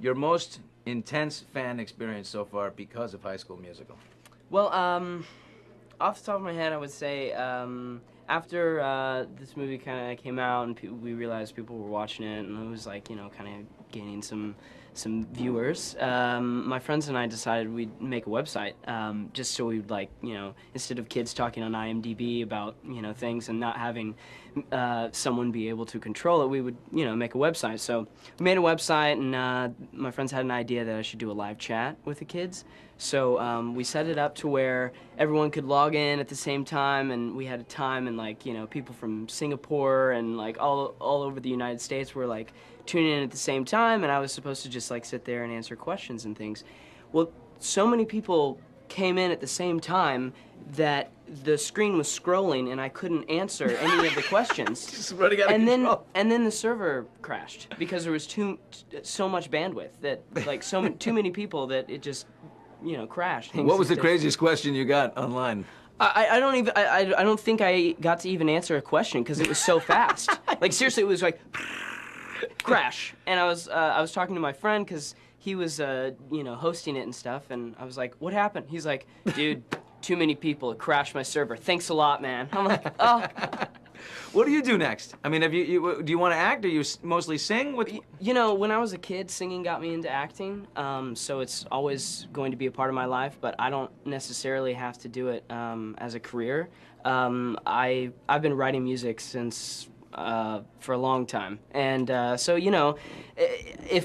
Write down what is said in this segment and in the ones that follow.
your most intense fan experience so far because of High School Musical? Well, off the top of my head, I would say after this movie kind of came out and we realized people were watching it, and it was like, you know, kind of gaining some viewers, my friends and I decided we'd make a website, just so we'd, like, you know, instead of kids talking on IMDb about, you know, things and not having someone be able to control it, we would, you know, make a website. So we made a website, and my friends had an idea that I should do a live chat with the kids. So we set it up to where everyone could log in at the same time, and we had a time, and, like, you know, people from Singapore and, like, all over the United States were, like, tuning in at the same time, and I was supposed to just, like, sit there and answer questions and things. Well, so many people came in at the same time that the screen was scrolling and I couldn't answer any of the questions. Just running out of control. And then the server crashed because there was so much bandwidth that, like, too many people that it just, you know, crashed. What was the craziest question you got online? I don't think I got to even answer a question because it was so fast. Like, seriously, it was like crash. And I was talking to my friend because he was you know, hosting it and stuff, and I was like, "What happened?" He's like, "Dude, too many people. It crashed my server. Thanks a lot, man." I'm like, "Oh." What do you do next? I mean, do you want to act, or you mostly sing? You know, when I was a kid, singing got me into acting, so it's always going to be a part of my life, but I don't necessarily have to do it as a career. I've been writing music since for a long time, and so, you know,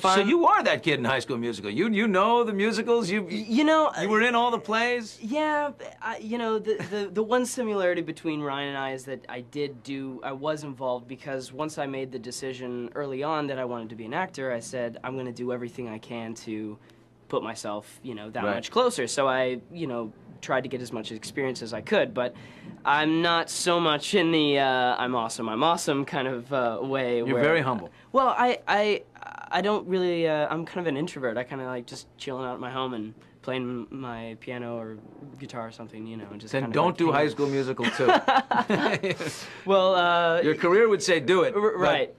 So you are that kid in High School Musical. You know the musicals. You were in all the plays. Yeah, you know, the one similarity between Ryan and I is that I was involved because once I made the decision early on that I wanted to be an actor, I said I'm going to do everything I can to put myself, you know, that much closer. So I, you know, tried to get as much experience as I could, but I'm not so much in the I'm awesome kind of way. You're very humble. Well, I don't really, I'm kind of an introvert. I kind of like just chilling out at my home and playing my piano or guitar or something, you know, and just Then don't do High School Musical too. Well, your career would say do it. Right.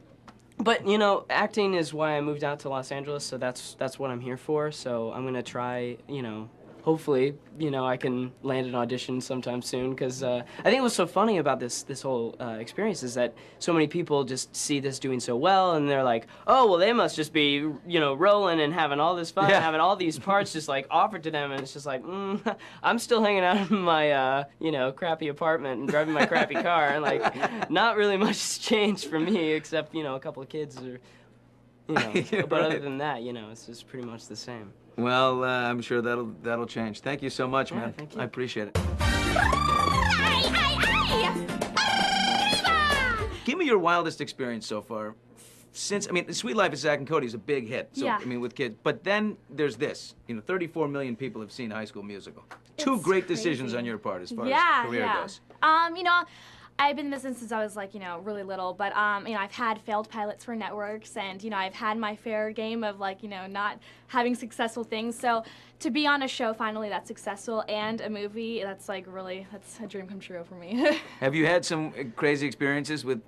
But, you know, acting is why I moved out to Los Angeles, so that's what I'm here for. So I'm gonna try, you know, hopefully, you know, I can land an audition sometime soon, because I think what's so funny about this whole experience is that so many people just see this doing so well, and they're like, oh, well, they must just be, you know, rolling and having all this fun, having all these parts just, like, offered to them, and it's just like, I'm still hanging out in my, you know, crappy apartment and driving my crappy car, and, like, not really much has changed for me, except, you know, a couple of kids are, you know, but other than that, you know, it's just pretty much the same. Well, I'm sure that'll change. Thank you so much, man. Thank you. I appreciate it. Give me your wildest experience so far. Since, I mean, Sweet Life of Zack and Cody is a big hit. So, I mean, with kids. But then there's this. You know, 34 million people have seen High School Musical. Two great decisions on your part as far as career goes. You know, I've been in this since I was, like, you know, really little, but, you know, I've had failed pilots for networks, and, you know, I've had my fair game of, like, you know, not having successful things. So to be on a show finally that's successful and a movie, that's, like, really, that's a dream come true for me. Have you had some crazy experiences with